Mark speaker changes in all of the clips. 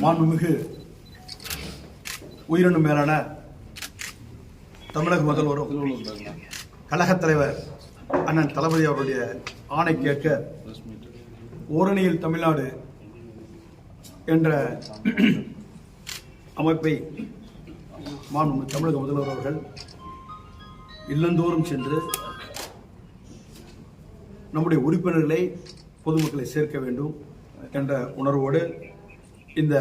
Speaker 1: மாண்புமிகு உயிரினும் மேலான தமிழக முதல்வரும் கழகத் தலைவர் அண்ணன் தளபதி அவருடைய ஆணை கேட்க ஓரணியில் தமிழ்நாடு என்ற அமைப்பை மாண்புமிகு தமிழக முதல்வர் அவர்கள் இல்லந்தோறும் சென்று நம்முடைய உறுப்பினர்களை பொதுமக்களை சேர்க்க வேண்டும் என்ற உணர்வோடு இந்த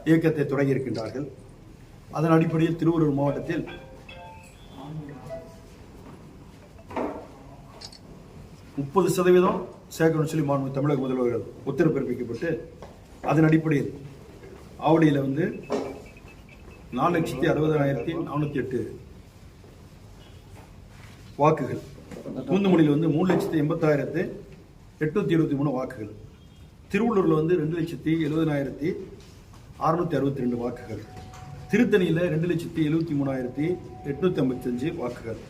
Speaker 1: இயக்கத்தை தொடங்கியிருக்கின்றார்கள். அதன் அடிப்படையில் திருவள்ளூர் மாவட்டத்தில் 30% சேர்க்கணும்னு சொல்லி மாண்புமிகு தமிழக முதல்வர்கள் உத்தரவு பிறப்பிக்கப்பட்டு அதன் அடிப்படையில் ஆவடியில் 4,60,60,408 வாக்குகள், பூந்தமல்லியில் 3,86,823 வாக்குகள், திருவள்ளூரில் 2,70,70,662 வாக்குகள், திருத்தணியில் 2,73,855 வாக்குகள்,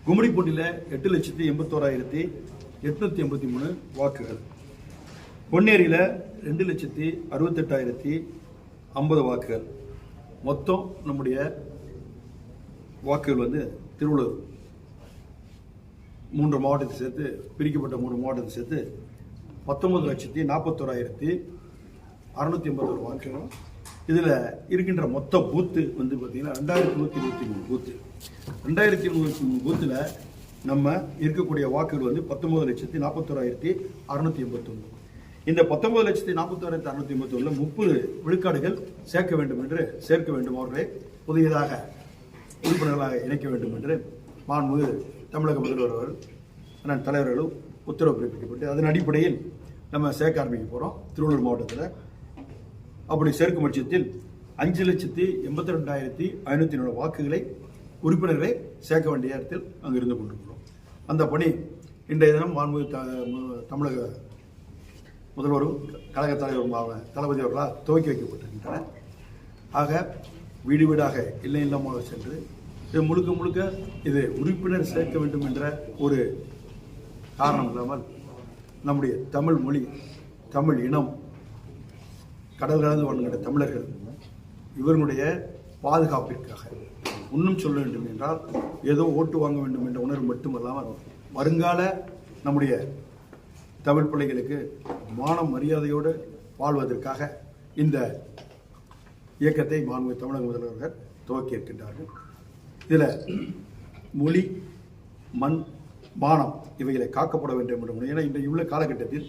Speaker 1: கும்மிடிப்பூண்டியில் 8,81,883 வாக்குகள், பொன்னேரியில் 2,68,050 வாக்குகள். மொத்தம் நம்முடைய வாக்குகள் திருவள்ளூர் 3 மாவட்டத்தை சேர்த்து பிரிக்கப்பட்ட 3 மாவட்டத்தை சேர்த்து 19,41,681 வாக்குகள். இதில் இருக்கின்ற மொத்த பூத்து பார்த்தீங்கன்னா 2,123 பூத்து. 2,123 பூத்தில் நம்ம இருக்கக்கூடிய வாக்குகள் 19,41,681. இந்த 19,41,681 30 விழுக்காடுகள் சேர்க்க வேண்டும் அவர்களை புதியதாக உறுப்பினர்களாக இணைக்க வேண்டும் என்று மாண்புமிகு தமிழக முதல்வர் அவர்கள் அண்ணன் தலைவர்களும் உத்தரவு பிறப்பிக்கப்பட்டு அதன் அடிப்படையில் நம்ம சேர்க்க ஆரம்பிக்க போகிறோம். திருவள்ளூர் மாவட்டத்தில் அப்படி சேர்க்கும் பட்சத்தில் 5,82,504 வாக்குகளை உறுப்பினர்களை சேர்க்க வேண்டிய இடத்தில் அங்கு இருந்து கொண்டிருக்கிறோம். அந்த பணி இன்றைய தினம் மாண்புமிகு தமிழக முதல்வரும் கழக தலைவரும் தளபதி அவர்களால் துவக்கி வைக்கப்பட்டிருக்கின்றன. ஆக வீடு வீடாக இல்லை இல்லாமல் சென்று இது முழுக்க இது உறுப்பினர் சேர்க்க வேண்டும் என்ற ஒரு காரணம் இல்லாமல் நம்முடைய தமிழ் மொழி, தமிழ் இனம், கடல் கலந்து வாழ்கின்ற தமிழர்கள் இவர்களுடைய பாதுகாப்பிற்காக இன்னும் சொல்ல வேண்டும் என்றால் ஏதோ ஓட்டு வாங்க வேண்டும் என்ற உணர்வு மட்டுமல்லாமல் வருங்கால நம்முடைய தமிழ் பிள்ளைகளுக்கு மான மரியாதையோடு வாழ்வதற்காக இந்த இயக்கத்தை மாண்புமிகு தமிழக முதல்வர்கள் துவக்கி இருக்கின்றார்கள். இதில் மொழி, மண், மானம் இவைகளை காக்கப்பட வேண்டும் என்ற முறை. ஏன்னா இன்றைய உள்ள காலகட்டத்தில்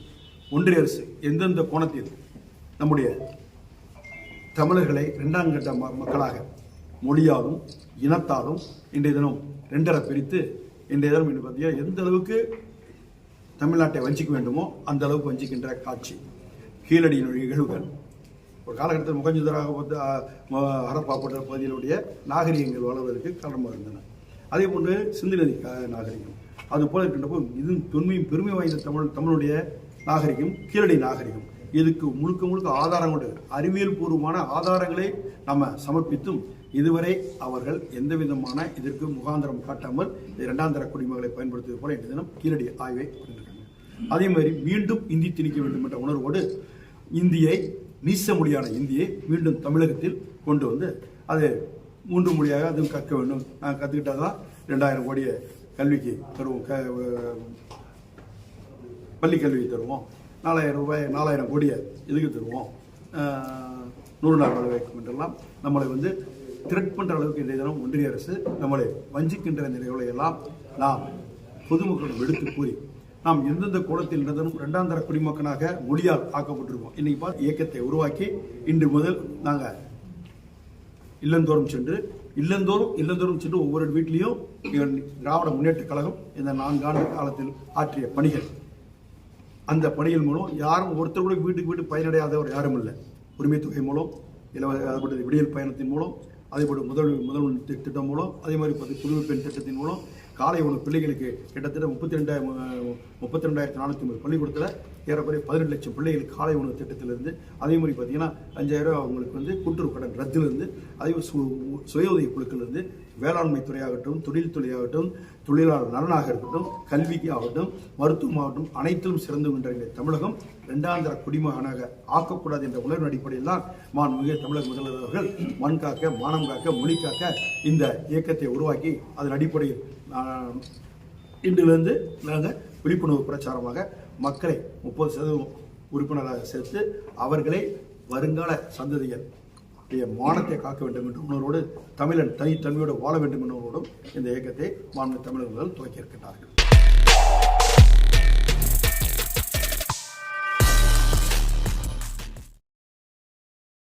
Speaker 1: ஒன்றிய அரசு எந்தெந்த கோணத்தில் நம்முடைய தமிழர்களை 2ஆம் கட்ட மக்களாக மொழியாலும் இனத்தாலும் இன்றைய தினம் 2 பிரித்து இன்றைய தினம் பார்த்தீங்கன்னா எந்த அளவுக்கு தமிழ்நாட்டை வஞ்சிக்க வேண்டுமோ அந்த அளவுக்கு வஞ்சிக்கின்ற காட்சி, கீழடியினுடைய நிகழ்வுகள் ஒரு காலகட்டத்தில் முகஞ்சுதராக ஹரப்பா போன்ற பகுதியினுடைய நாகரிகங்கள் வளர்வதற்கு காரணமாக இருந்தன. அதே போன்று சிந்து நதி நாகரிகம் அது போல இருக்கின்றப்போ இது தொன்மையும் பெருமை வாய்ந்த தமிழுடைய நாகரிகம் கீழடி நாகரிகம். இதுக்கு முழுக்க ஆதாரங்களோடு அறிவியல் பூர்வமான ஆதாரங்களை நம்ம சமர்ப்பித்தும் இதுவரை அவர்கள் எந்த விதமான இதற்கு முகாந்திரம் காட்டாமல் 2ஆம் தர குடிமக்களை பயன்படுத்துவது போல இன்றைய தினம் கீழடி ஆய்வை கொண்டிருக்காங்க. அதே மாதிரி மீண்டும் இந்தி திணிக்க வேண்டும் என்ற உணர்வோடு இந்தியை நீச மொழியான இந்தியை மீண்டும் தமிழகத்தில் கொண்டு அது 3 மொழியாக அதுவும் கற்க வேண்டும். நாங்கள் கற்றுக்கிட்டாதான் 2,000 கோடியை கல்விக்கு தருவோம், பள்ளி கல்விக்கு தருவோம், 4,000 கோடியை இதுக்கு தருவோம், 100 நாள் வேலை வாய்ப்பு என்றெல்லாம் நம்மளை த்ரெட் பண்ணுற அளவுக்கு இன்றைய தினம் ஒன்றிய அரசு நம்மளை வஞ்சிக்கின்ற நிலைகளை எல்லாம் நாம் பொதுமக்களிடம் எடுத்து கூறி நாம் எந்தெந்த கோணத்தில் இருந்ததும் 2ஆம் தர குடிமக்கனாக மொழியால் ஆக்கப்பட்டிருக்கோம். இன்னைக்கு இயக்கத்தை உருவாக்கி இன்று முதல் நாங்கள் இல்லந்தோறும் சென்று ஒவ்வொரு வீட்டிலையும் திராவிட முன்னேற்ற கழகம் இந்த 4 ஆண்டு காலத்தில் ஆற்றிய பணிகள், அந்த பணிகள் மூலம் யாரும் ஒருத்தர் கூட வீட்டுக்கு பயனடையாதவர் யாரும் இல்லை. உரிமை தொகை மூலம், விடியல் பயணத்தின் மூலம், அதேபோல் முதல்வன் திட்டம் மூலம், அதே மாதிரி புதுமை பெண் திட்டத்தின் மூலம் காலை உணவு பிள்ளைகளுக்கு கிட்டத்தட்ட 32,450 பள்ளிக்கூடத்தில் ஏறக்குறைய 18 லட்சம் பிள்ளைகளுக்கு காலை உணவு திட்டத்திலிருந்து, அதே மாதிரி பார்த்தீங்கன்னா 5,000 அவங்களுக்கு கூட்டுறவு கடன் ரத்திலிருந்து, அதே சுய உதவி குழுக்களிலிருந்து, வேளாண்மை துறையாகட்டும், தொழில் துறையாகட்டும், தொழிலாளர் நலனாக இருக்கட்டும், கல்விக்கு ஆகட்டும், மருத்துவம் ஆகட்டும், அனைத்திலும் சிறந்து கொண்ட தமிழகம் இரண்டாந்தர குடிமகனாக ஆக்கக்கூடாது என்ற உணர்வின் அடிப்படையில் தான் மாண்புமிகு தமிழக முதல்வர் அவர்கள் மண் காக்க, மானம் காக்க, மொழி காக்க இந்த இயக்கத்தை உருவாக்கி அதன் அடிப்படையில் இன்றிலிருந்து நாங்கள் விழிப்புணர்வு பிரச்சாரமாக மக்களை 30% உறுப்பினராக சேர்த்து அவர்களை வருங்கால சந்ததிகள் மானத்தை காக்க வேண்டும் என்ற உணர்வோடு தமிழன் தனித்தன்மையோடு வாழ வேண்டும் என்ற உணர்வோடும் இந்த இயக்கத்தை மாண்புமிகு தமிழர்கள் துவக்கி இருக்கின்றார்கள்.